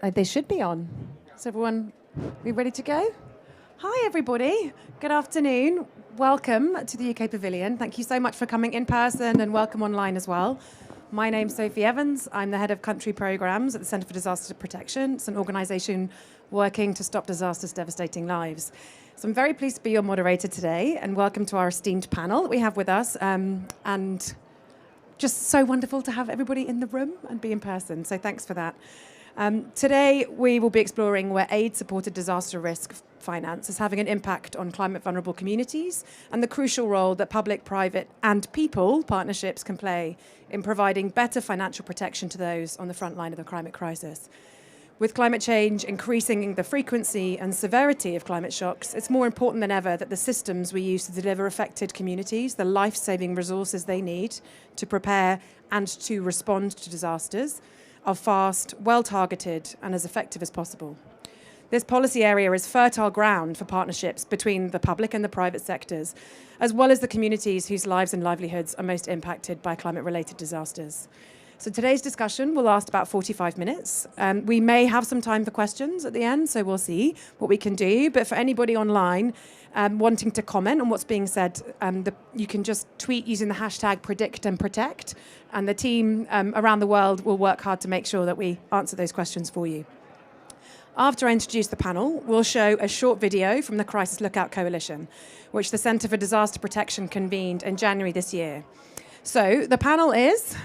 They should be on. Is everyone ready to go? Hi, everybody. Good afternoon. Welcome to the UK Pavilion. Thank you so much for coming in person and welcome online as well. My name's Sophie Evans. I'm the head of country programs at the Centre for Disaster Protection. It's an organisation working to stop disasters devastating lives. So I'm very pleased to be your moderator today, and welcome to our esteemed panel that we have with us. And just so wonderful to have everybody in the room and be in person. So thanks for that. Today, we will be exploring where aid-supported disaster risk finance is having an impact on climate-vulnerable communities and the crucial role that public, private and people partnerships can play in providing better financial protection to those on the front line of the climate crisis. With climate change increasing the frequency and severity of climate shocks, it's more important than ever that the systems we use to deliver affected communities the life-saving resources they need to prepare and to respond to disasters are fast, well-targeted and as effective as possible. This policy area is fertile ground for partnerships between the public and the private sectors, as well as the communities whose lives and livelihoods are most impacted by climate-related disasters. So today's discussion will last about 45 minutes. We may have some time for questions at the end, so we'll see what we can do. But for anybody online wanting to comment on what's being said, you can just tweet using the hashtag #PredictAndProtect, and the team around the world will work hard to make sure that we answer those questions for you. After I introduce the panel, we'll show a short video from the Crisis Lookout Coalition, which the Centre for Disaster Protection convened in January this year. So the panel is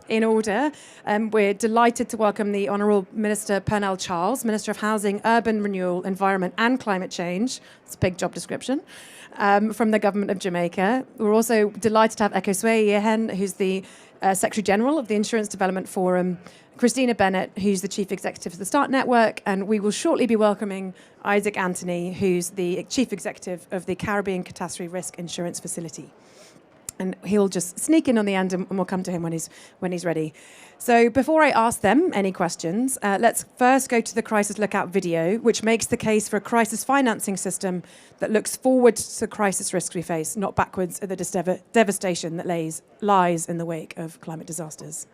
in order. We're delighted to welcome the Honourable Minister Pernell Charles, Minister of Housing, Urban Renewal, Environment and Climate Change. It's a big job description. From the Government of Jamaica. We're also delighted to have Ekosue Yehen, who's the Secretary General of the Insurance Development Forum, Christina Bennett, who's the Chief Executive of the START Network, and we will shortly be welcoming Isaac Anthony, who's the Chief Executive of the Caribbean Catastrophe Risk Insurance Facility. And he'll just sneak in on the end, and we'll come to him when he's ready. So before I ask them any questions, let's first go to the Crisis Lookout video, which makes the case for a crisis financing system that looks forward to the crisis risks we face, not backwards at the devastation that lies in the wake of climate disasters.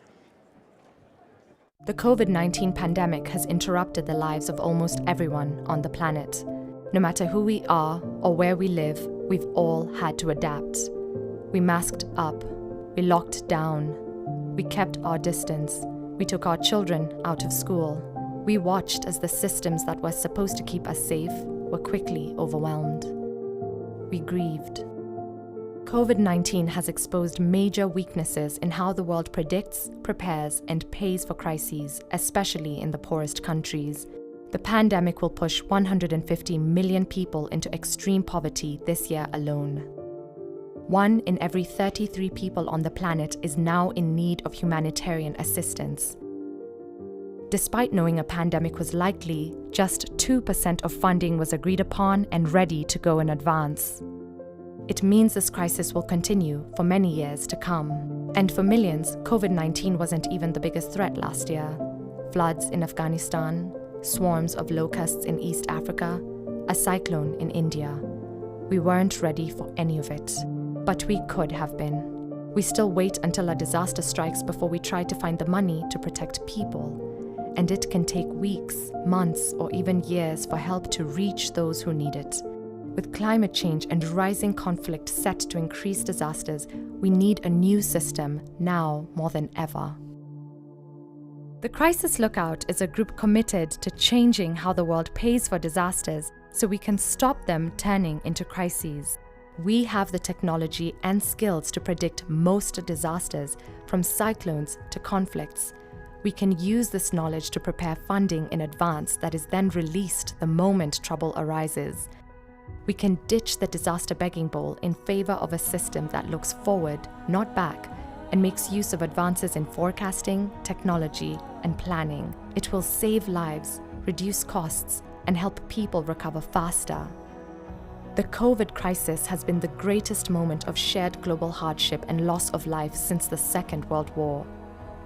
The COVID-19 pandemic has interrupted the lives of almost everyone on the planet. No matter who we are or where we live, we've all had to adapt. We masked up, we locked down, we kept our distance, we took our children out of school. We watched as the systems that were supposed to keep us safe were quickly overwhelmed. We grieved. COVID-19 has exposed major weaknesses in how the world predicts, prepares, and pays for crises, especially in the poorest countries. The pandemic will push 150 million people into extreme poverty this year alone. 1 in every 33 people on the planet is now in need of humanitarian assistance. Despite knowing a pandemic was likely, just 2% of funding was agreed upon and ready to go in advance. It means this crisis will continue for many years to come. And for millions, COVID-19 wasn't even the biggest threat last year. Floods in Afghanistan, swarms of locusts in East Africa, a cyclone in India. We weren't ready for any of it. But we could have been. We still wait until a disaster strikes before we try to find the money to protect people. And it can take weeks, months, or even years for help to reach those who need it. With climate change and rising conflict set to increase disasters, we need a new system now more than ever. The Crisis Lookout is a group committed to changing how the world pays for disasters so we can stop them turning into crises. We have the technology and skills to predict most disasters, from cyclones to conflicts. We can use this knowledge to prepare funding in advance that is then released the moment trouble arises. We can ditch the disaster begging bowl in favor of a system that looks forward, not back, and makes use of advances in forecasting, technology, and planning. It will save lives, reduce costs, and help people recover faster. The COVID crisis has been the greatest moment of shared global hardship and loss of life since the Second World War.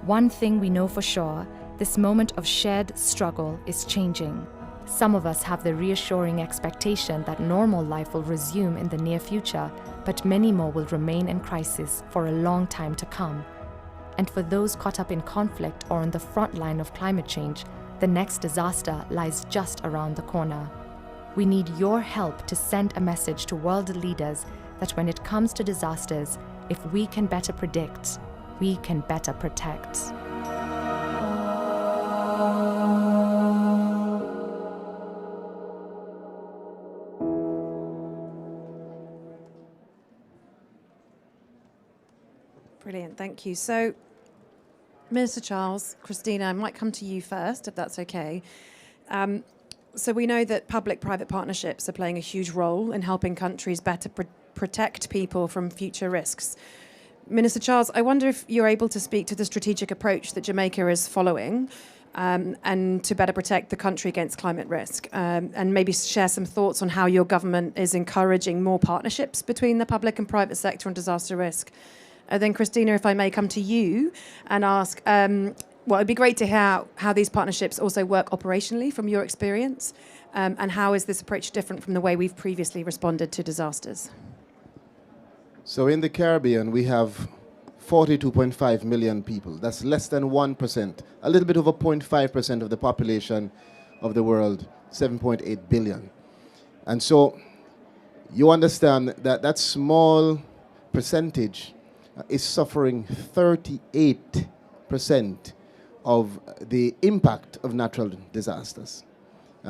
One thing we know for sure, this moment of shared struggle is changing. Some of us have the reassuring expectation that normal life will resume in the near future, but many more will remain in crisis for a long time to come. And for those caught up in conflict or on the front line of climate change, The next disaster lies just around the corner. We need your help to send a message to world leaders that when it comes to disasters, if we can better predict, we can better protect. Brilliant, thank you. So, Minister Charles, Christina, I might come to you first, if that's okay. So we know that public-private partnerships are playing a huge role in helping countries better protect people from future risks. Minister Charles, I wonder if you're able to speak to the strategic approach that Jamaica is following and to better protect the country against climate risk, and maybe share some thoughts on how your government is encouraging more partnerships between the public and private sector on disaster risk. And then, Christina, if I may come to you and ask, well, it'd be great to hear how these partnerships also work operationally from your experience, and how is this approach different from the way we've previously responded to disasters? So in the Caribbean, we have 42.5 million people. That's less than 1%, a little bit over 0.5% of the population of the world, 7.8 billion. And so you understand that that small percentage is suffering 38% of the impact of natural disasters.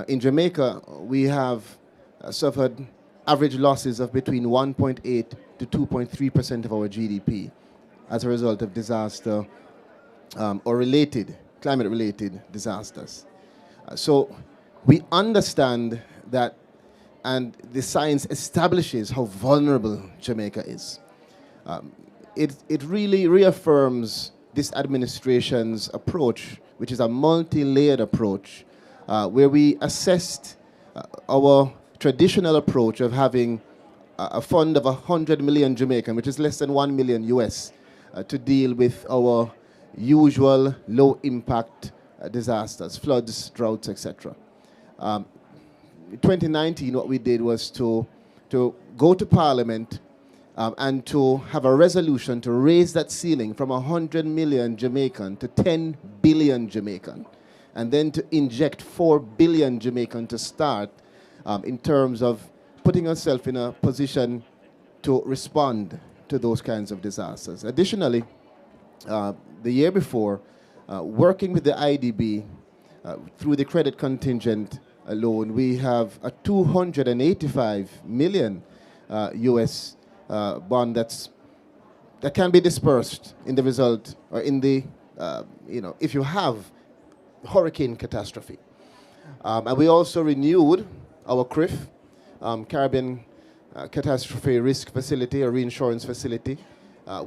In Jamaica, we have suffered average losses of between 1.8 to 2.3% of our GDP as a result of disaster or climate-related disasters. So we understand that, and the science establishes how vulnerable Jamaica is. It really reaffirms this administration's approach, which is a multi-layered approach, where we assessed our traditional approach of having a fund of 100 million Jamaican, which is less than 1 million US, to deal with our usual low-impact disasters, floods, droughts, etc. In 2019, what we did was to go to Parliament and to have a resolution to raise that ceiling from 100 million Jamaican to 10 billion Jamaican, and then to inject 4 billion Jamaican to start in terms of putting ourselves in a position to respond to those kinds of disasters. Additionally, the year before, working with the IDB through the credit contingent loan, we have a 285 million US bond that can be dispersed in the result, or in the, if you have hurricane catastrophe. And we also renewed our CRIF, Caribbean Catastrophe Risk Facility, or reinsurance facility,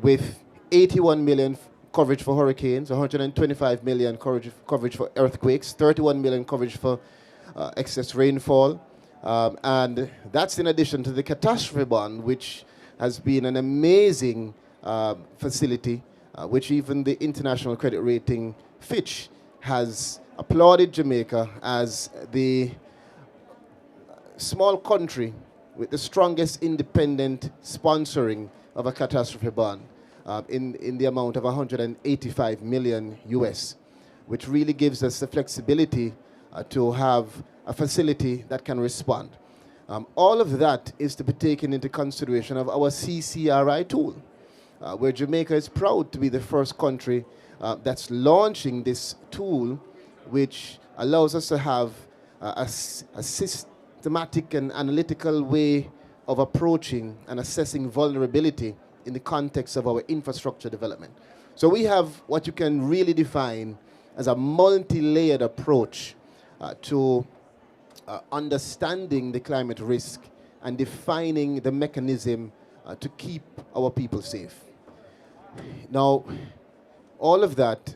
with 81 million coverage for hurricanes, 125 million coverage for earthquakes, 31 million coverage for excess rainfall. And that's in addition to the catastrophe bond, which has been an amazing facility, which even the international credit rating Fitch has applauded Jamaica as the small country with the strongest independent sponsoring of a catastrophe bond in the amount of 185 million US, which really gives us the flexibility to have a facility that can respond. All of that is to be taken into consideration of our CCRI tool, where Jamaica is proud to be the first country that's launching this tool, which allows us to have a systematic and analytical way of approaching and assessing vulnerability in the context of our infrastructure development. So we have what you can really define as a multi-layered approach to understanding the climate risk and defining the mechanism to keep our people safe. Now, all of that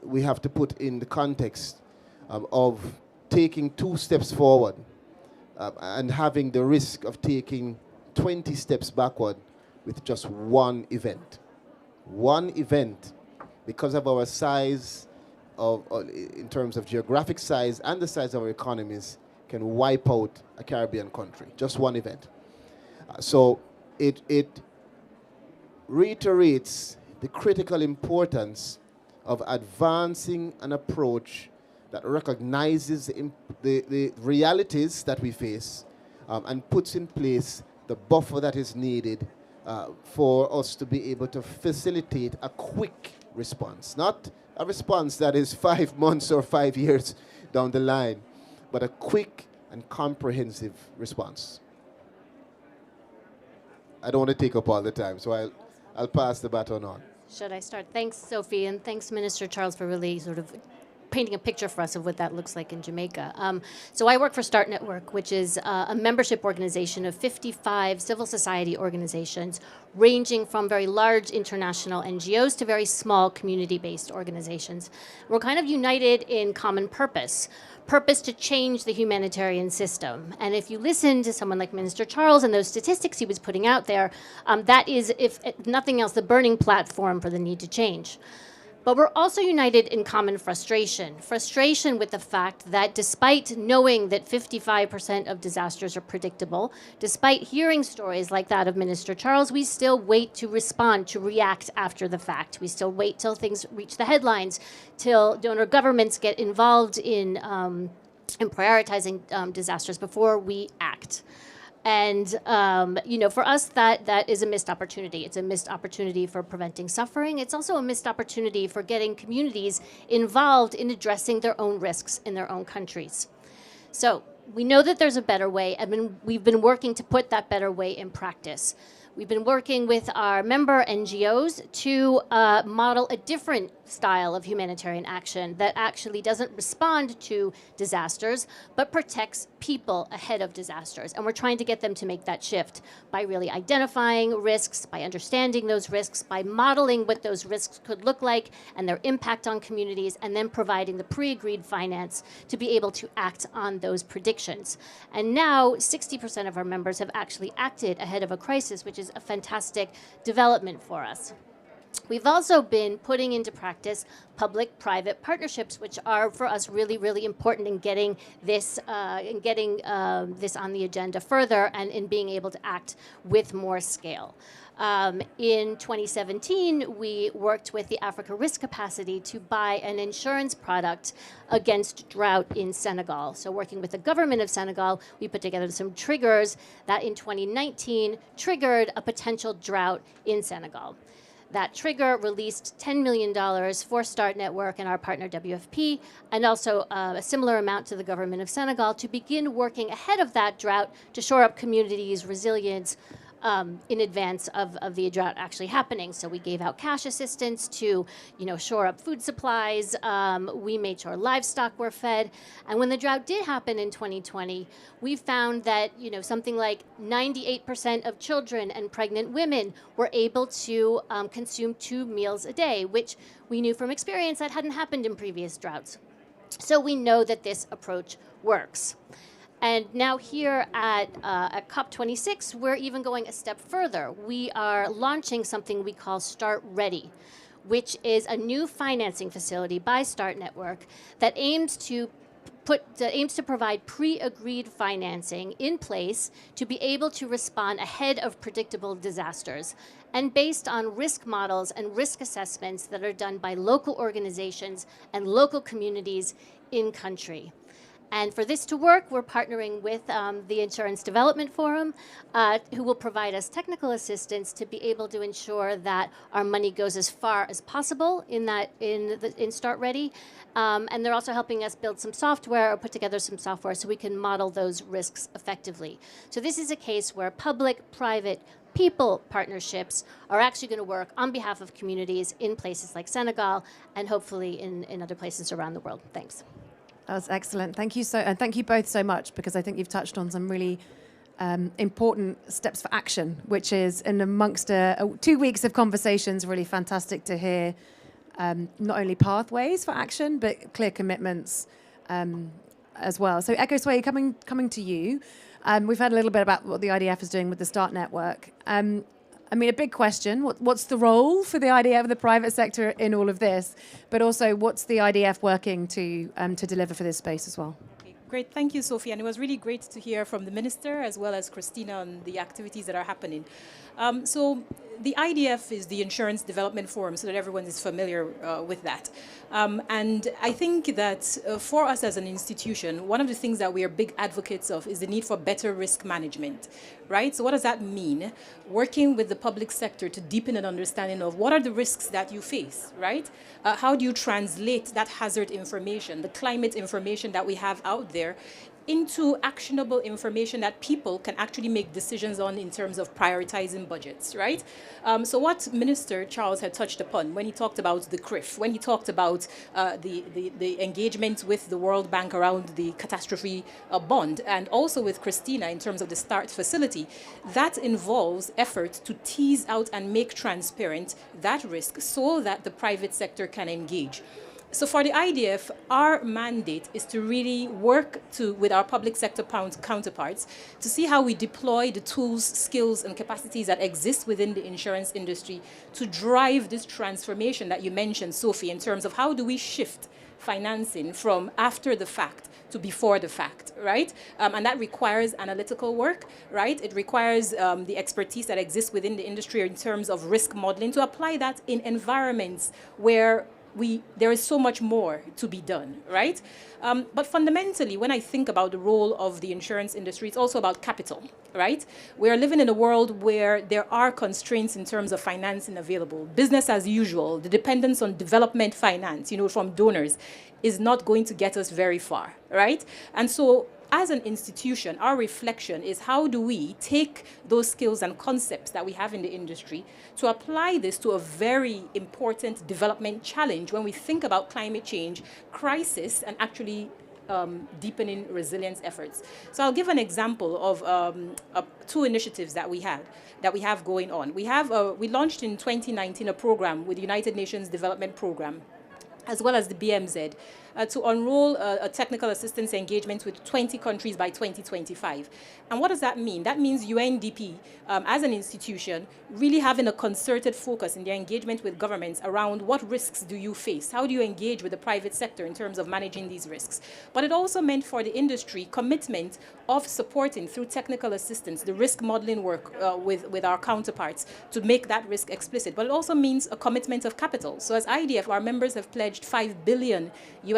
we have to put in the context of taking 2 steps forward and having the risk of taking 20 steps backward with just one event. One event, because of our size, in terms of geographic size and the size of our economies, can wipe out a Caribbean country. Just one event. So it reiterates the critical importance of advancing an approach that recognizes the realities that we face and puts in place the buffer that is needed for us to be able to facilitate a quick response. Not a response that is 5 months or 5 years down the line, but a quick and comprehensive response. I don't want to take up all the time, so I'll pass the baton on. Should I start? Thanks, Sophie, and thanks, Minister Charles, for really sort of painting a picture for us of what that looks like in Jamaica. So I work for START Network, which is a membership organization of 55 civil society organizations, ranging from very large international NGOs to very small community-based organizations. We're kind of united in common purpose to change the humanitarian system. And if you listen to someone like Minister Charles and those statistics he was putting out there, that is, if nothing else, the burning platform for the need to change. But we're also united in common frustration with the fact that despite knowing that 55% of disasters are predictable, despite hearing stories like that of Minister Charles, we still wait to respond, to react after the fact. We still wait till things reach the headlines, till donor governments get involved in prioritizing disasters before we act. And, for us, that is a missed opportunity. It's a missed opportunity for preventing suffering. It's also a missed opportunity for getting communities involved in addressing their own risks in their own countries. So we know that there's a better way, and we've been working to put that better way in practice. We've been working with our member NGOs to model a different style of humanitarian action that actually doesn't respond to disasters, but protects people ahead of disasters. And we're trying to get them to make that shift by really identifying risks, by understanding those risks, by modeling what those risks could look like and their impact on communities, and then providing the pre-agreed finance to be able to act on those predictions. And now 60% of our members have actually acted ahead of a crisis, which is a fantastic development for us. We've also been putting into practice public-private partnerships, which are for us really, really important in getting this on the agenda further and in being able to act with more scale. In 2017, we worked with the Africa Risk Capacity to buy an insurance product against drought in Senegal. So working with the government of Senegal, we put together some triggers that in 2019 triggered a potential drought in Senegal. That trigger released $10 million for START Network and our partner WFP, and also a similar amount to the government of Senegal to begin working ahead of that drought to shore up communities' resilience in advance of the drought actually happening. So we gave out cash assistance to, shore up food supplies. We made sure livestock were fed. And when the drought did happen in 2020, we found that, something like 98% of children and pregnant women were able to consume 2 meals a day, which we knew from experience that hadn't happened in previous droughts. So we know that this approach works. And now here at COP26, we're even going a step further. We are launching something we call Start Ready, which is a new financing facility by START Network that aims to provide pre-agreed financing in place to be able to respond ahead of predictable disasters, and based on risk models and risk assessments that are done by local organizations and local communities in country. And for this to work, we're partnering with the Insurance Development Forum, who will provide us technical assistance to be able to ensure that our money goes as far as possible in Start Ready. And they're also helping us build some software or put together some software so we can model those risks effectively. So this is a case where public-private people partnerships are actually going to work on behalf of communities in places like Senegal and hopefully in other places around the world. Thanks. That was excellent. Thank you and thank you both so much, because I think you've touched on some really important steps for action, which is in amongst 2 weeks of conversations, really fantastic to hear not only pathways for action, but clear commitments as well. So Echo Sway, coming to you. We've heard a little bit about what the IDF is doing with the START Network. A big question, what's the role for the IDF, the private sector, in all of this? But also, what's the IDF working to deliver for this space as well? Great, thank you, Sophie. And it was really great to hear from the Minister as well as Christina on the activities that are happening. So the IDF is the Insurance Development Forum, so that everyone is familiar with that. And I think that for us as an institution, one of the things that we are big advocates of is the need for better risk management, right? So what does that mean? Working with the public sector to deepen an understanding of what are the risks that you face, right? How do you translate that hazard information, the climate information that we have out there, into actionable information that people can actually make decisions on in terms of prioritizing budgets, right? So what Minister Charles had touched upon when he talked about the CRIF, when he talked about the engagement with the World Bank around the catastrophe bond, and also with Christina in terms of the START facility, that involves effort to tease out and make transparent that risk so that the private sector can engage. So for the IDF, our mandate is to really work with our public sector counterparts to see how we deploy the tools, skills, and capacities that exist within the insurance industry to drive this transformation that you mentioned, Sophie, in terms of how do we shift financing from after the fact to before the fact, right? And that requires analytical work, right? It requires the expertise that exists within the industry in terms of risk modeling to apply that in environments where there is so much more to be done, right? But fundamentally, when I think about the role of the insurance industry, it's also about capital, right? We are living in a world where there are constraints in terms of financing available. Business as usual, the dependence on development finance, from donors, is not going to get us very far, right? And so as an institution, our reflection is how do we take those skills and concepts that we have in the industry to apply this to a very important development challenge when we think about climate change, crisis, and actually deepening resilience efforts. So I'll give an example of two initiatives that we have going on. We launched in 2019 a program with the United Nations Development Program, as well as the BMZ, to enroll a technical assistance engagement with 20 countries by 2025. And what does that mean? That means UNDP, as an institution, really having a concerted focus in their engagement with governments around what risks do you face? How do you engage with the private sector in terms of managing these risks? But it also meant for the industry commitment of supporting through technical assistance, the risk modeling work with our counterparts to make that risk explicit. But it also means a commitment of capital. So as IDF, our members have pledged $5 billion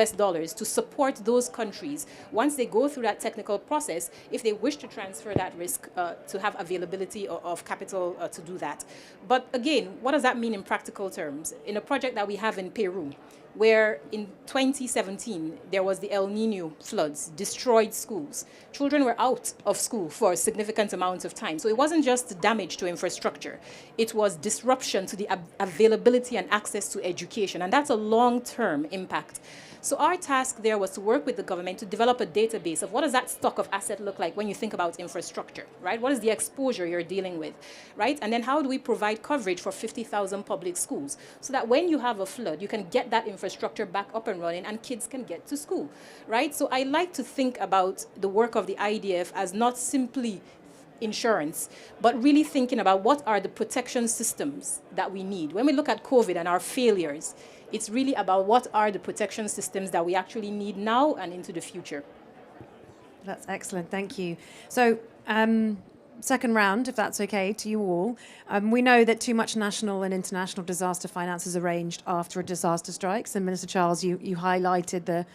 to support those countries once they go through that technical process, if they wish to transfer that risk, to have availability of capital to do that. But again, what does that mean in practical terms? In a project that we have in Peru, where in 2017, there was the El Nino floods, destroyed schools. Children were out of school for a significant amount of time. So it wasn't just damage to infrastructure. It was disruption to the availability and access to education. And that's a long-term impact. So our task there was to work with the government to develop a database of what does that stock of asset look like when you think about infrastructure, right? What is the exposure you're dealing with, right? And then how do we provide coverage for 50,000 public schools so that when you have a flood, you can get that infrastructure back up and running and kids can get to school, right? So I like to think about the work of the IDF as not simply insurance, but really thinking about what are the protection systems that we need. When we look at COVID and our failures, it's really about what are the protection systems that we actually need now and into the future. That's excellent, thank you. So, second round, if that's okay to you all. We know that too much national and international disaster finance is arranged after a disaster strikes, and Minister Charles, you highlighted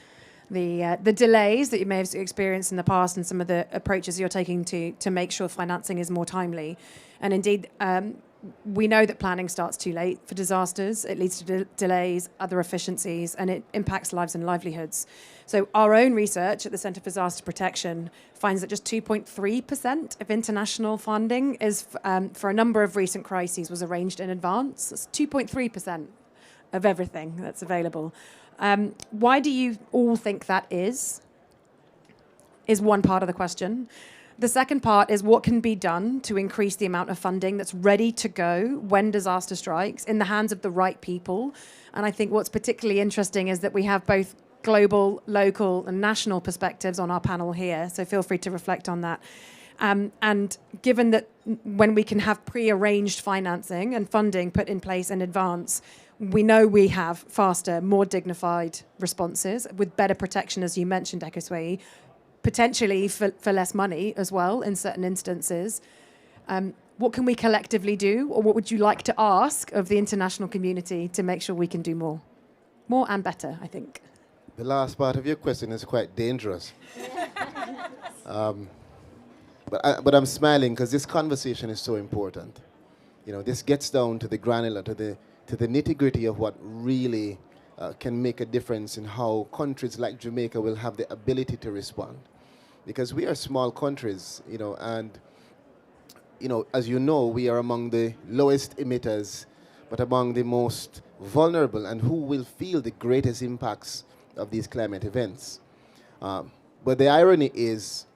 the delays that you may have experienced in the past and some of the approaches you're taking to make sure financing is more timely. And indeed, we know that planning starts too late for disasters. It leads to delays, other efficiencies, and it impacts lives and livelihoods. So our own research at the Centre for Disaster Protection finds that just 2.3% of international funding is for a number of recent crises was arranged in advance. That's 2.3% of everything that's available. Why do you all think that is one part of the question. The second part is what can be done to increase the amount of funding that's ready to go when disaster strikes in the hands of the right people. And I think what's particularly interesting is that we have both global, local, and national perspectives on our panel here. So feel free to reflect on that. And given that when we can have pre-arranged financing and funding put in place in advance, we know we have faster, more dignified responses with better protection, as you mentioned, Ekoswei, potentially for less money as well in certain instances. What can we collectively do, or what would you like to ask of the international community to make sure we can do more? More and better, I think. The last part of your question is quite dangerous. But I'm smiling because this conversation is so important. You know, this gets down to the granular, to the nitty-gritty of what really can make a difference in how countries like Jamaica will have the ability to respond. Because we are small countries, you know, and, you know, as you know, we are among the lowest emitters, but among the most vulnerable and who will feel the greatest impacts of these climate events. But the irony is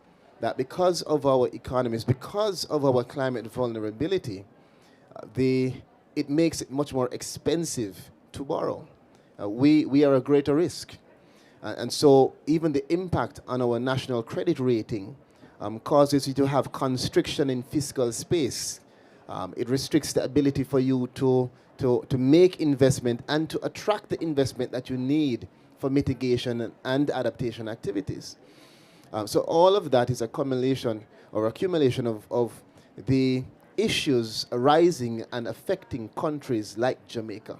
that because of our economies, because of our climate vulnerability, it makes it much more expensive to borrow. We are a greater risk. And so even the impact on our national credit rating causes you to have constriction in fiscal space. It restricts the ability for you to make investment and to attract the investment that you need for mitigation and adaptation activities. So all of that is accumulation of the issues arising and affecting countries like Jamaica,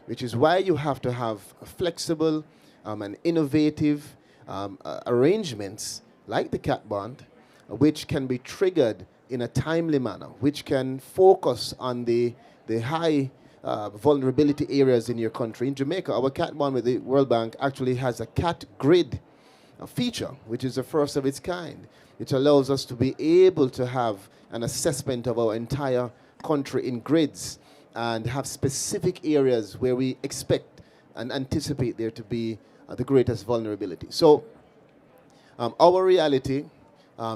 which is why you have to have flexible and innovative arrangements like the cat bond, which can be triggered in a timely manner, which can focus on the high vulnerability areas in your country. In Jamaica, our cat bond with the World Bank actually has a cat grid feature, which is the first of its kind. It allows us to be able to have an assessment of our entire country in grids and have specific areas where we expect and anticipate there to be the greatest vulnerability. So our reality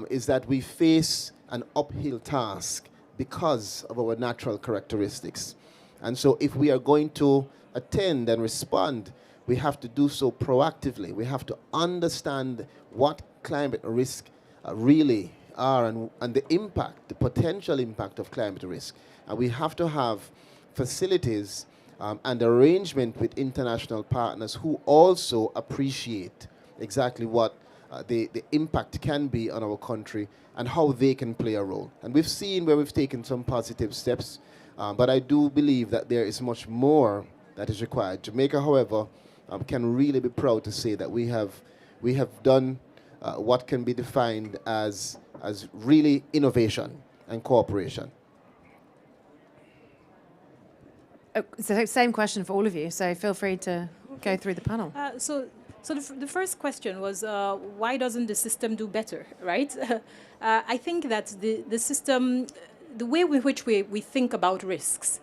is that we face an uphill task because of our natural characteristics. And so if we are going to attend and respond, we have to do so proactively. We have to understand what climate risk really are and the impact, the potential impact of climate risk. And we have to have facilities and arrangement with international partners who also appreciate exactly what the impact can be on our country and how they can play a role. And we've seen where we've taken some positive steps, but I do believe that there is much more that is required. Jamaica, however, can really be proud to say that we have done what can be defined as really innovation and cooperation. It's the same question for all of you, so feel free to go through the panel. So the first question was, why doesn't the system do better, right? I think that the system, the way with which we think about risks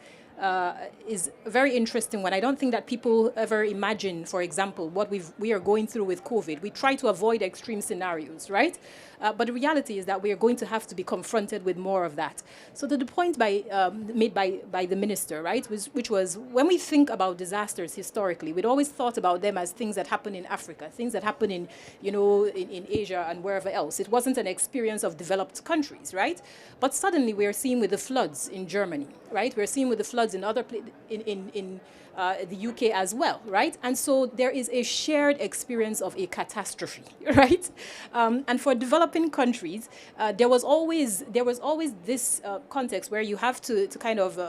is a very interesting one. I don't think that people ever imagine, for example, what we are going through with COVID. We try to avoid extreme scenarios, right? But the reality is that we are going to have to be confronted with more of that. So the point made by the minister, right, which was when we think about disasters historically, we'd always thought about them as things that happen in Africa, things that happen in Asia and wherever else. It wasn't an experience of developed countries, right? But suddenly we are seeing with the floods in Germany, right? We're seeing with the floods in other places in the UK as well, right? And so there is a shared experience of a catastrophe, right? And for developing countries, there was always this context where you have to kind of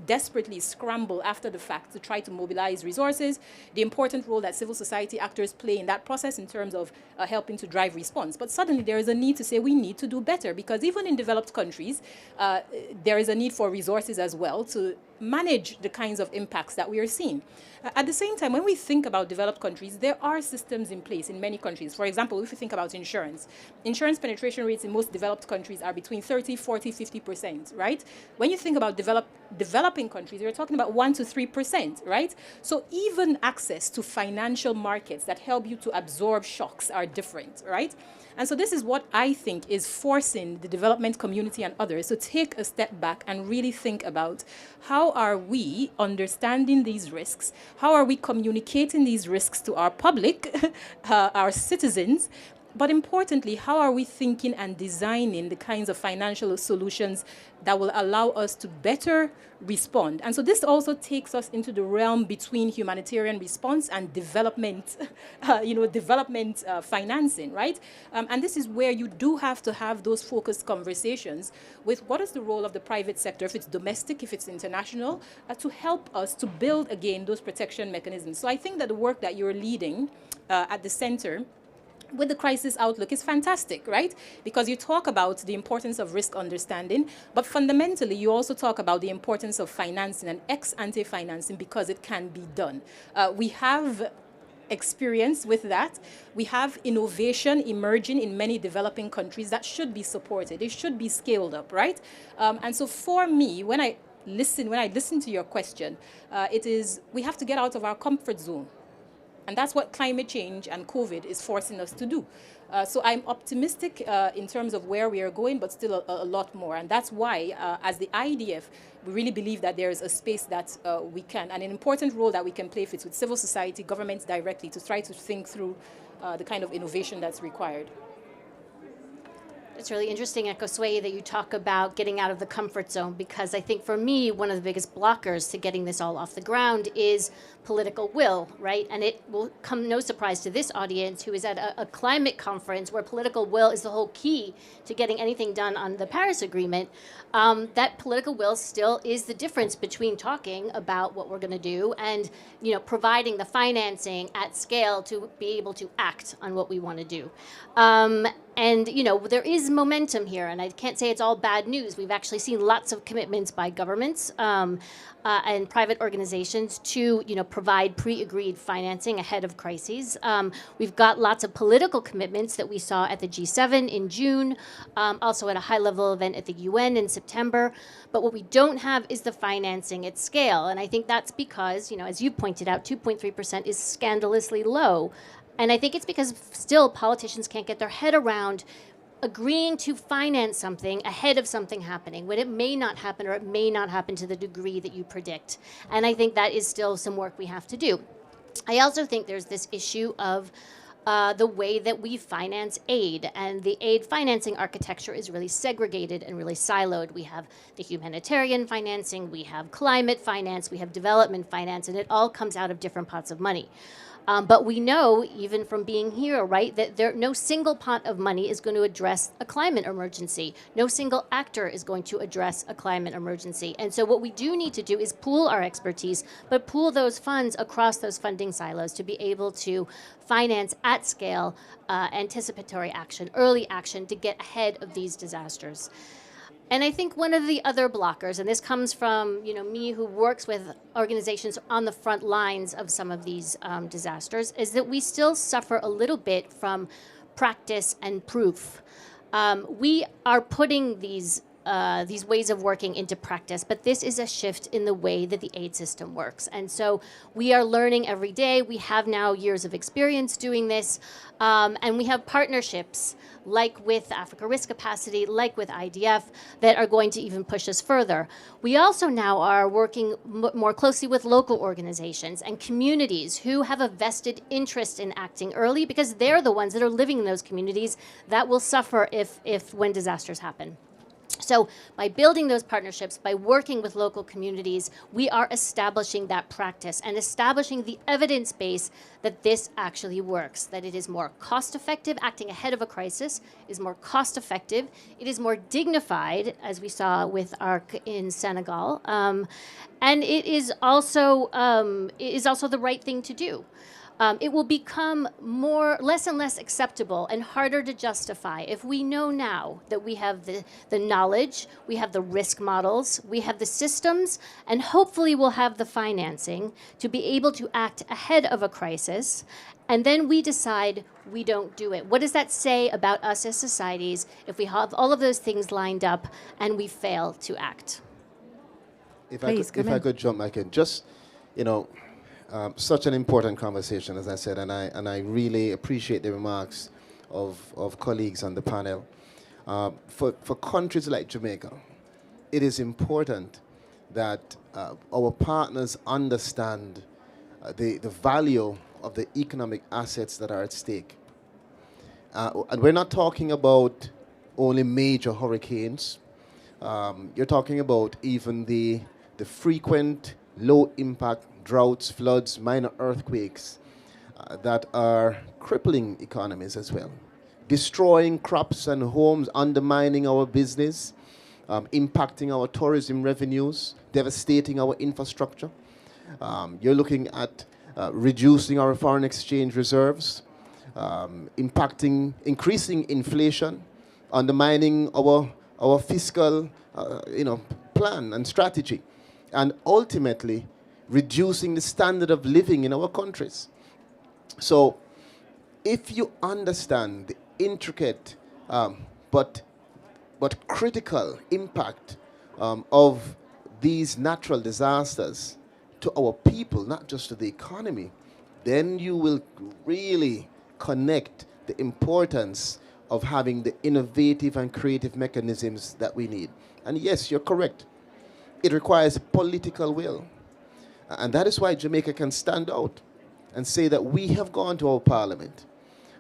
desperately scramble after the fact to try to mobilize resources, the important role that civil society actors play in that process in terms of helping to drive response. But suddenly there is a need to say we need to do better, because even in developed countries, there is a need for resources as well to manage the kinds of impacts that we are seeing. At the same time, when we think about developed countries, there are systems in place in many countries. For example, if you think about insurance penetration rates in most developed countries are between 30, 40, 50%, right? When you think about developing countries, you're talking about 1 to 3%, right? So even access to financial markets that help you to absorb shocks are different, right? And so this is what I think is forcing the development community and others to take a step back and really think about how are we understanding these risks? How are we communicating these risks to our public, our citizens? But importantly, how are we thinking and designing the kinds of financial solutions that will allow us to better respond? And so this also takes us into the realm between humanitarian response and development, development financing, right? And this is where you do have to have those focused conversations with what is the role of the private sector, if it's domestic, if it's international, to help us to build, again, those protection mechanisms. So I think that the work that you're leading at the center with the crisis outlook is fantastic, right? Because you talk about the importance of risk understanding, but fundamentally you also talk about the importance of financing and ex-ante financing because it can be done. We have experience with that. We have innovation emerging in many developing countries that should be supported. It should be scaled up, right? And so for me, when I listen to your question, it is we have to get out of our comfort zone. And that's what climate change and COVID is forcing us to do. So I'm optimistic in terms of where we are going, but still a lot more. And that's why, as the IDF, we really believe that there is a space that we can, and an important role that we can play with civil society, governments directly, to try to think through the kind of innovation that's required. It's really interesting, Ekosway, that you talk about getting out of the comfort zone, because I think for me, one of the biggest blockers to getting this all off the ground is political will, right? And it will come no surprise to this audience who is at a climate conference where political will is the whole key to getting anything done on the Paris Agreement. That political will still is the difference between talking about what we're going to do and, providing the financing at scale to be able to act on what we want to do. And, there is momentum here, and I can't say it's all bad news. We've actually seen lots of commitments by governments and private organizations to, provide pre-agreed financing ahead of crises. We've got lots of political commitments that we saw at the G7 in June, also at a high-level event at the UN in September. But what we don't have is the financing at scale. And I think that's because, as you pointed out, 2.3% is scandalously low. And I think it's because still politicians can't get their head around agreeing to finance something ahead of something happening, when it may not happen, or it may not happen to the degree that you predict. And I think that is still some work we have to do. I also think there's this issue of the way that we finance aid, and the aid financing architecture is really segregated and really siloed. We have the humanitarian financing, we have climate finance, we have development finance, and it all comes out of different pots of money. But we know, even from being here, right, that no single pot of money is going to address a climate emergency. No single actor is going to address a climate emergency. And so what we do need to do is pool our expertise, but pool those funds across those funding silos to be able to finance at scale anticipatory action, early action to get ahead of these disasters. And I think one of the other blockers, and this comes from me who works with organizations on the front lines of some of these disasters, is that we still suffer a little bit from practice and proof. We are putting these ways of working into practice, but this is a shift in the way that the aid system works. And so we are learning every day. We have now years of experience doing this, and we have partnerships like with Africa Risk Capacity, like with IDF, that are going to even push us further. We also now are working more closely with local organizations and communities who have a vested interest in acting early, because they're the ones that are living in those communities that will suffer when disasters happen. So by building those partnerships, by working with local communities, we are establishing that practice and establishing the evidence base that this actually works, that it is more cost-effective. Acting ahead of a crisis is more cost-effective. It is more dignified, as we saw with ARC in Senegal. And it is also the right thing to do. It will become less and less acceptable and harder to justify if we know now that we have the knowledge, we have the risk models, we have the systems, and hopefully we'll have the financing to be able to act ahead of a crisis. And then we decide we don't do it. What does that say about us as societies if we have all of those things lined up and we fail to act? If I could jump back in, just, such an important conversation, as I said, and I really appreciate the remarks of colleagues on the panel. For countries like Jamaica, it is important that our partners understand the value of the economic assets that are at stake. And we're not talking about only major hurricanes. You're talking about even the frequent low-impact droughts, floods, minor earthquakes that are crippling economies as well, destroying crops and homes, undermining our business, impacting our tourism revenues, devastating our infrastructure. You're looking at reducing our foreign exchange reserves, increasing inflation, undermining our fiscal plan and strategy, and ultimately reducing the standard of living in our countries. So if you understand the intricate but critical impact of these natural disasters to our people, not just to the economy, then you will really connect the importance of having the innovative and creative mechanisms that we need. And yes, you're correct. It requires political will. And that is why Jamaica can stand out and say that we have gone to our parliament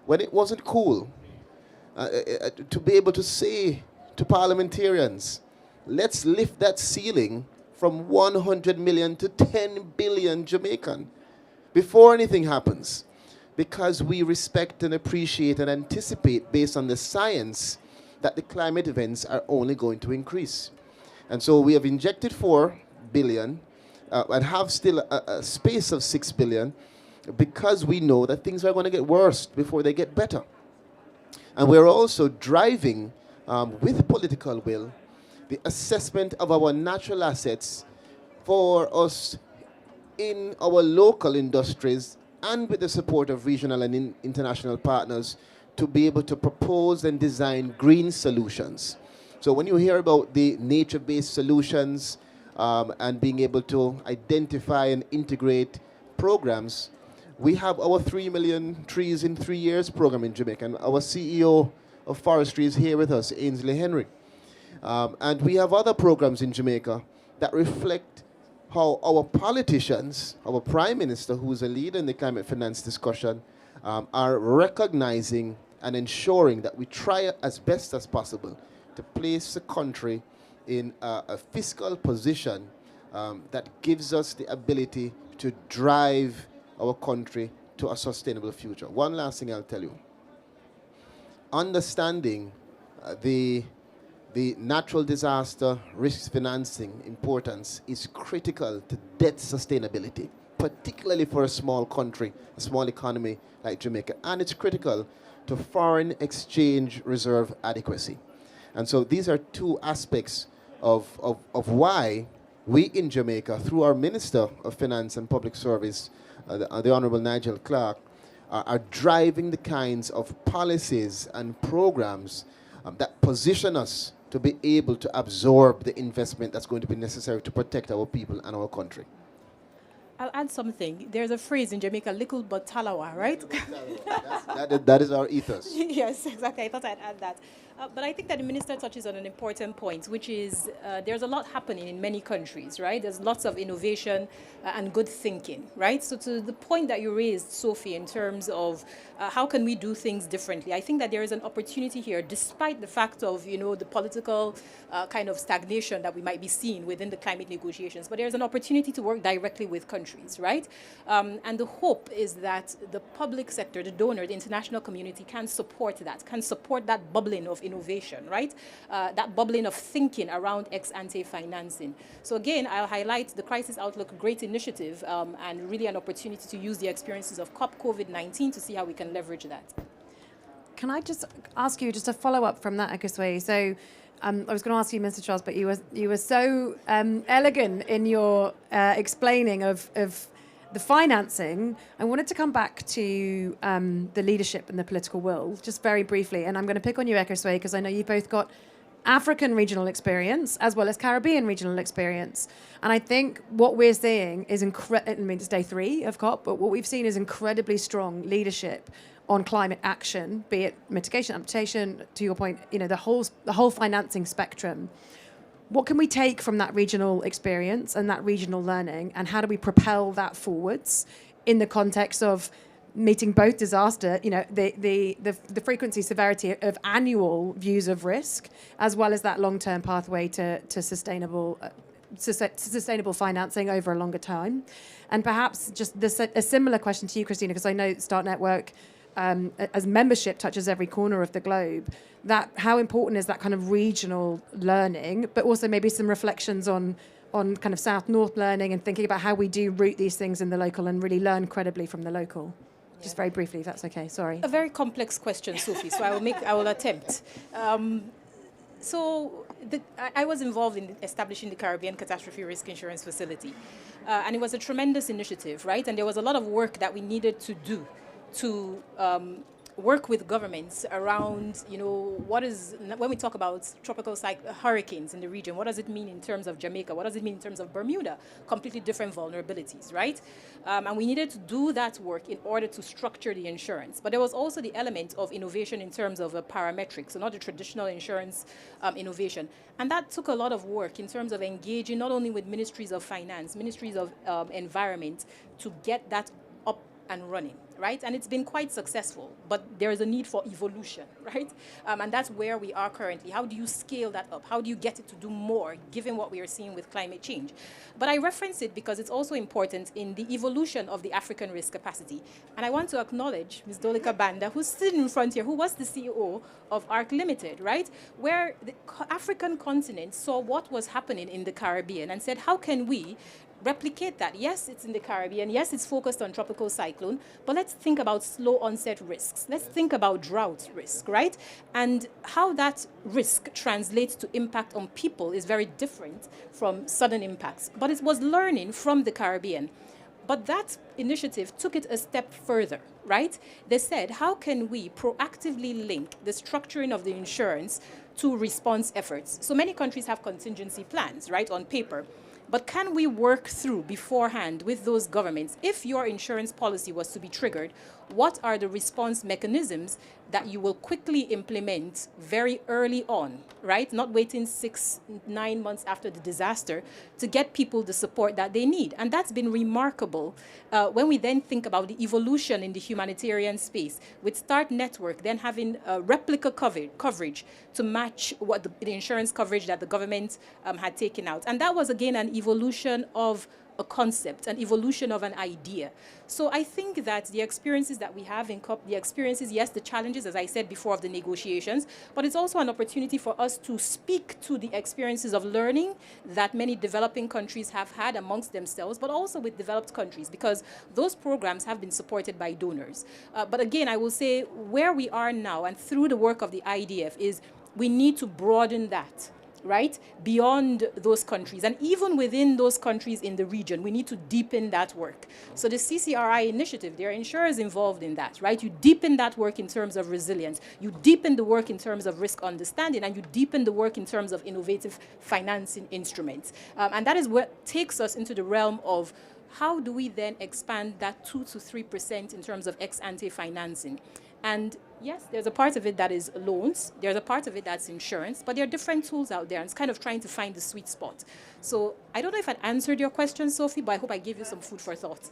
when it wasn't cool to be able to say to parliamentarians, let's lift that ceiling from 100 million to 10 billion Jamaican before anything happens, because we respect and appreciate and anticipate based on the science that the climate events are only going to increase. And so we have injected 4 billion and have still a space of 6 billion because we know that things are going to get worse before they get better. And we're also driving, with political will, the assessment of our natural assets for us in our local industries and with the support of regional and international partners to be able to propose and design green solutions. So when you hear about the nature-based solutions and being able to identify and integrate programs, we have our 3 million trees in 3 years program in Jamaica, and our CEO of forestry is here with us, Ainsley Henry. And we have other programs in Jamaica that reflect how our politicians, our Prime Minister, who is a leader in the climate finance discussion, are recognizing and ensuring that we try as best as possible to place the country in a fiscal position that gives us the ability to drive our country to a sustainable future. One last thing I'll tell you. Understanding the natural disaster risk financing importance is critical to debt sustainability, particularly for a small country, a small economy like Jamaica. And it's critical to foreign exchange reserve adequacy. And so these are two aspects of why we in Jamaica, through our Minister of Finance and Public Service, the Honorable Nigel Clark, are driving the kinds of policies and programs that position us to be able to absorb the investment that's going to be necessary to protect our people and our country. I'll add something. There's a phrase in Jamaica, little but talawa, right? That is our ethos. Yes, exactly. I thought I'd add that. But I think that the minister touches on an important point, which is there's a lot happening in many countries, right? There's lots of innovation and good thinking, right? So to the point that you raised, Sophie, in terms of how can we do things differently, I think that there is an opportunity here, despite the fact of, the political kind of stagnation that we might be seeing within the climate negotiations, but there's an opportunity to work directly with countries, right? And the hope is that the public sector, the donor, the international community can support that bubbling of innovation, right? That bubbling of thinking around ex-ante financing. So again, I'll highlight the Crisis Outlook, great initiative, and really an opportunity to use the experiences of COP COVID-19 to see how we can leverage that. Can I just ask you just a follow-up from that, Akoswe? So I was going to ask you, Mr. Charles, but you were so elegant in your explaining of the financing. I wanted to come back to the leadership and the political will, just very briefly. And I'm going to pick on you, Akoswe, because I know you've both got African regional experience as well as Caribbean regional experience. And I think what we're seeing is it's day 3 of COP, but what we've seen is incredibly strong leadership on climate action, be it mitigation, adaptation, to your point, the whole financing spectrum. What can we take from that regional experience and that regional learning, and how do we propel that forwards in the context of meeting both disaster, the frequency, severity of annual views of risk, as well as that long-term pathway to sustainable financing over a longer time. And perhaps just a similar question to you, Christina, because I know Start Network, as membership, touches every corner of the globe. That how important is that kind of regional learning, but also maybe some reflections on kind of South-North learning and thinking about how we do root these things in the local and really learn credibly from the local. Just very briefly, if that's okay. Sorry. A very complex question, Sophie, so I will attempt. I was involved in establishing the Caribbean Catastrophe Risk Insurance Facility. And it was a tremendous initiative, right? And there was a lot of work that we needed to do to work with governments around, when we talk about tropical hurricanes in the region, what does it mean in terms of Jamaica? What does it mean in terms of Bermuda? Completely different vulnerabilities, right? And we needed to do that work in order to structure the insurance. But there was also the element of innovation in terms of parametrics, so not the traditional insurance innovation. And that took a lot of work in terms of engaging not only with ministries of finance, ministries of environment, to get that up and running, right? And it's been quite successful, but there is a need for evolution, right? And that's where we are currently. How do you scale that up? How do you get it to do more, given what we are seeing with climate change? But I reference it because it's also important in the evolution of the African risk capacity. And I want to acknowledge Ms. Dolika Banda, who's sitting in front here, who was the CEO of ARC Limited, right? Where the African continent saw what was happening in the Caribbean and said, how can we replicate that? Yes, it's in the Caribbean. Yes, it's focused on tropical cyclone, but let's think about slow onset risks. Let's think about drought risk, right? And how that risk translates to impact on people is very different from sudden impacts. But it was learning from the Caribbean. But that initiative took it a step further, right? They said, how can we proactively link the structuring of the insurance to response efforts? So many countries have contingency plans, right, on paper. But can we work through beforehand with those governments, if your insurance policy was to be triggered, what are the response mechanisms that you will quickly implement very early on, right? Not waiting 6-9 months after the disaster to get people the support that they need. And that's been remarkable when we then think about the evolution in the humanitarian space, with Start Network then having replica coverage to match what the insurance coverage that the government had taken out. And that was, again, an evolution of a concept, an evolution of an idea. So I think that the experiences that we have in COP, the experiences, yes, the challenges, as I said before, of the negotiations, but it's also an opportunity for us to speak to the experiences of learning that many developing countries have had amongst themselves, but also with developed countries, because those programs have been supported by donors. But again, I will say where we are now, and through the work of the IDF, is we need to broaden that, right, beyond those countries. And even within those countries in the region, we need to deepen that work. So the CCRI initiative, there are insurers involved in that, right? You deepen that work in terms of resilience. You deepen the work in terms of risk understanding, and you deepen the work in terms of innovative financing instruments. And that is what takes us into the realm of how do we then expand that 2 to 3% in terms of ex-ante financing. And yes, there's a part of it that is loans, there's a part of it that's insurance, but there are different tools out there, and it's kind of trying to find the sweet spot. So I don't know if I answered your question, Sophie, but I hope I gave you some food for thought.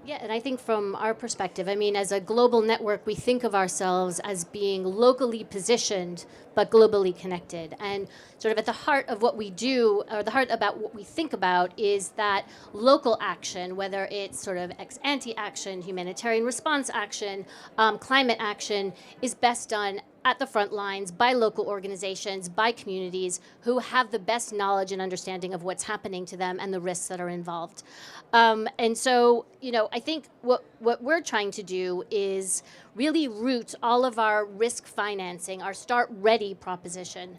Yeah, and I think from our perspective, I mean, as a global network, we think of ourselves as being locally positioned, but globally connected. And sort of at the heart of what we do, or the heart about what we think about, is that local action, whether it's sort of ex-ante action, humanitarian response action, climate action, is best done at the front lines by local organizations, by communities who have the best knowledge and understanding of what's happening to them and the risks that are involved. And so, I think what we're trying to do is really root all of our risk financing, our Start Ready proposition,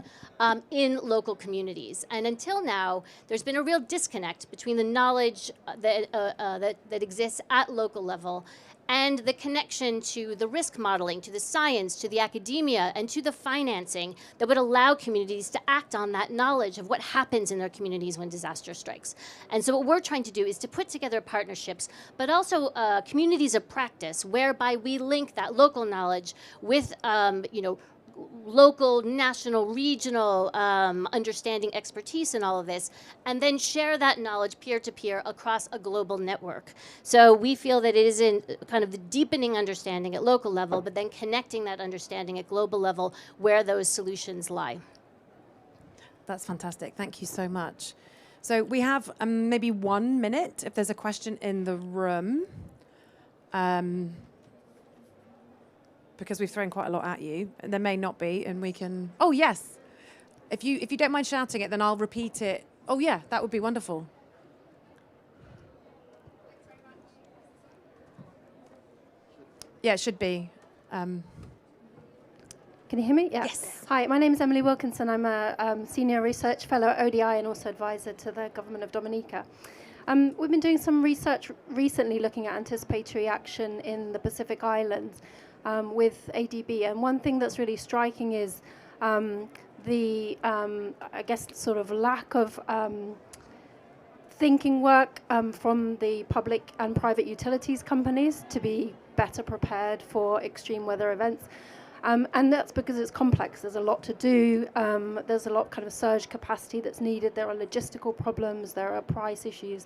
in local communities. And until now, there's been a real disconnect between the knowledge that exists at local level and the connection to the risk modeling, to the science, to the academia, and to the financing that would allow communities to act on that knowledge of what happens in their communities when disaster strikes. And so what we're trying to do is to put together partnerships, but also communities of practice, whereby we link that local knowledge with, local, national, regional understanding, expertise in all of this, and then share that knowledge peer-to-peer across a global network. So we feel that it is in kind of the deepening understanding at local level, but then connecting that understanding at global level where those solutions lie. That's fantastic. Thank you so much. So we have maybe 1 minute if there's a question in the room. Because we've thrown quite a lot at you. And there may not be, and we can... Oh, yes. If you don't mind shouting it, then I'll repeat it. Oh, yeah, that would be wonderful. Yeah, it should be. Can you hear me? Yeah. Yes. Hi, my name is Emily Wilkinson. I'm a senior research fellow at ODI and also advisor to the government of Dominica. We've been doing some research recently looking at anticipatory action in the Pacific Islands with ADB. And one thing that's really striking is the, I guess, sort of lack of thinking work from the public and private utilities companies to be better prepared for extreme weather events. And that's because it's complex. There's a lot to do. There's a lot kind of surge capacity that's needed. There are logistical problems. There are price issues.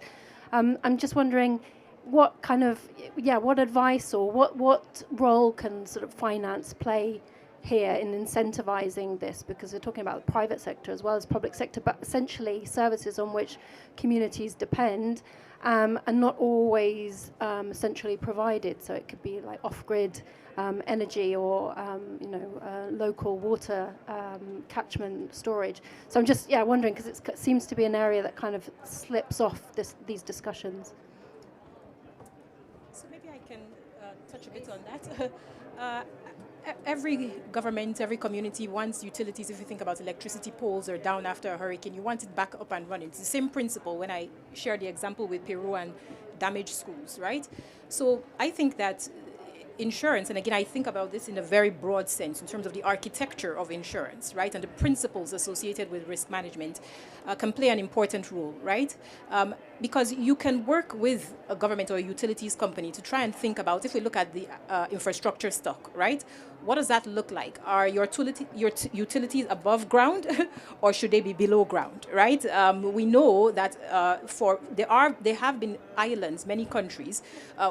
I'm just wondering what kind of, what advice or what role can sort of finance play here in incentivizing this? Because we're talking about the private sector as well as public sector, but essentially services on which communities depend and not always centrally provided. So it could be like off-grid energy or local water catchment storage. So I'm just wondering, because it seems to be an area that kind of slips off these discussions. So maybe I can touch a bit on that. Every government, every community wants utilities. If you think about electricity poles are down after a hurricane, you want it back up and running. It's the same principle when I share the example with Peru and damaged schools, right? So I think that insurance, and again, I think about this in a very broad sense in terms of the architecture of insurance, right, and the principles associated with risk management can play an important role, right? Because you can work with a government or a utilities company to try and think about, if we look at the infrastructure stock, right, what does that look like? Are your utilities above ground or should they be below ground, right? We know that there have been islands, many countries,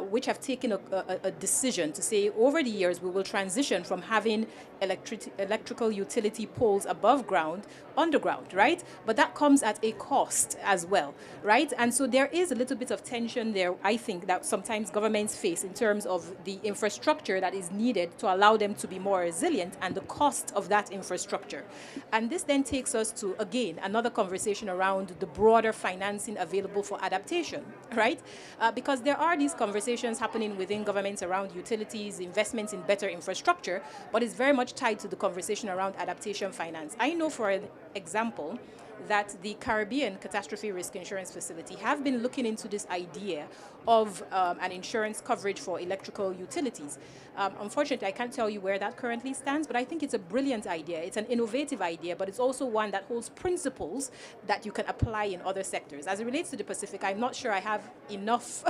which have taken a decision to say over the years we will transition from having electrical utility poles above ground, underground, right? But that comes at a cost as well, right? And so there is a little bit of tension there, I think, that sometimes governments face in terms of the infrastructure that is needed to allow them to be more resilient and the cost of that infrastructure. And this then takes us to, again, another conversation around the broader financing available for adaptation, right? Because there are these conversations happening within governments around utilities, investments in better infrastructure, but it's very much tied to the conversation around adaptation finance. I know, for an example, that the Caribbean Catastrophe Risk Insurance Facility have been looking into this idea of an insurance coverage for electrical utilities. Unfortunately, I can't tell you where that currently stands, but I think it's a brilliant idea. It's an innovative idea, but it's also one that holds principles that you can apply in other sectors. As it relates to the Pacific, I'm not sure I have enough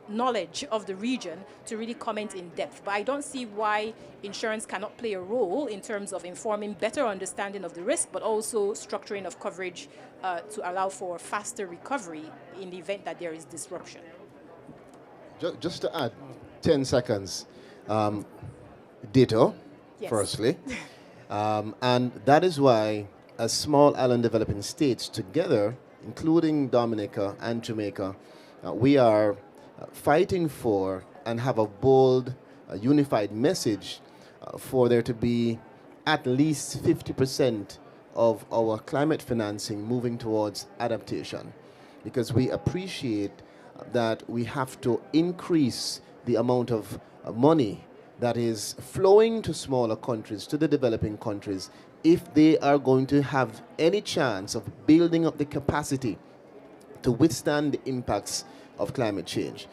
knowledge of the region to really comment in depth, but I don't see why insurance cannot play a role in terms of informing better understanding of the risk, but also structuring of coverage to allow for faster recovery in the event that there is disruption. Just to add 10 seconds, ditto, Yes. firstly, and that is why as small island developing states together, including Dominica and Jamaica, we are fighting for and have a bold, unified message for there to be at least 50% of our climate financing moving towards adaptation, because we appreciate that we have to increase the amount of money that is flowing to smaller countries, to the developing countries, if they are going to have any chance of building up the capacity to withstand the impacts of climate change.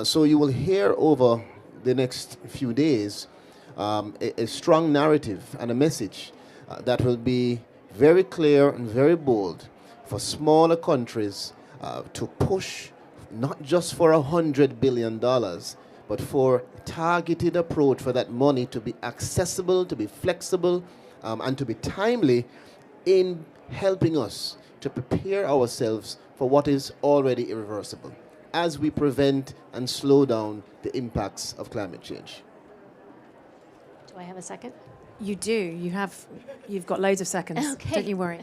So you will hear over the next few days a strong narrative and a message that will be very clear and very bold for smaller countries to push not just for $100 billion, but for a targeted approach for that money to be accessible, to be flexible, and to be timely in helping us to prepare ourselves for what is already irreversible as we prevent and slow down the impacts of climate change. Do I have a second? You do. You've got loads of seconds. Okay. Don't you worry.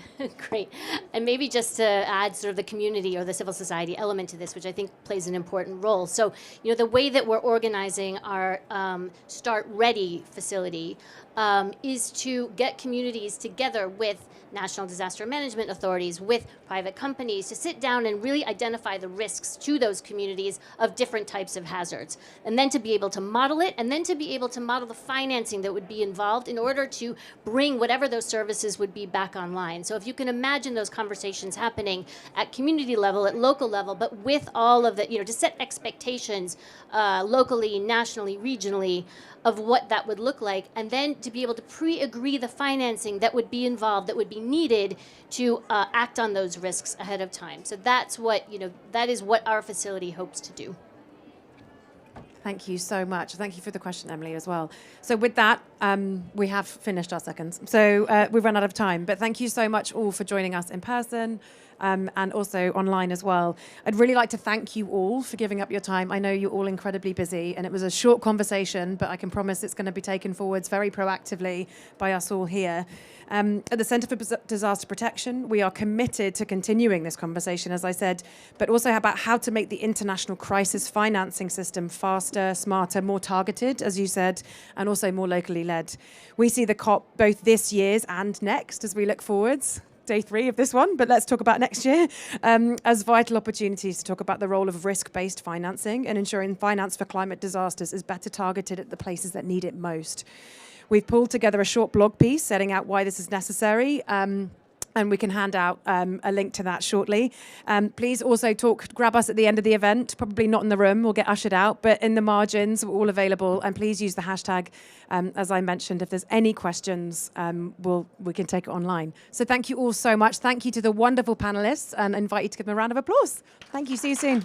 Great. And maybe just to add sort of the community or the civil society element to this, which I think plays an important role. So, the way that we're organizing our Start Ready facility is to get communities together with national disaster management authorities, with private companies, to sit down and really identify the risks to those communities of different types of hazards. And then to be able to model it, and then to be able to model the financing that would be involved in order to bring whatever those services would be back online. So if you can imagine those conversations happening at community level, at local level, but with all of the, to set expectations locally, nationally, regionally, of what that would look like, and then to be able to pre-agree the financing that would be involved, that would be needed to act on those risks ahead of time. So that's what, that is what our facility hopes to do. Thank you so much. Thank you for the question, Emily, as well. So with that, we have finished our seconds. So we've run out of time. But thank you so much all for joining us in person and also online as well. I'd really like to thank you all for giving up your time. I know you're all incredibly busy, and it was a short conversation, but I can promise it's going to be taken forwards very proactively by us all here. At the Centre for Disaster Protection, we are committed to continuing this conversation, as I said, but also about how to make the international crisis financing system faster, smarter, more targeted, as you said, and also more locally led. We see the COP both this year's and next as we look forwards. Day 3 of this one, but let's talk about next year, as vital opportunities to talk about the role of risk-based financing and ensuring finance for climate disasters is better targeted at the places that need it most. We've pulled together a short blog piece setting out why this is necessary, and we can hand out a link to that shortly. Please also grab us at the end of the event, probably not in the room, we'll get ushered out, but in the margins, we're all available, and please use the hashtag, as I mentioned. If there's any questions, we can take it online. So thank you all so much. Thank you to the wonderful panelists, and I invite you to give them a round of applause. Thank you, see you soon.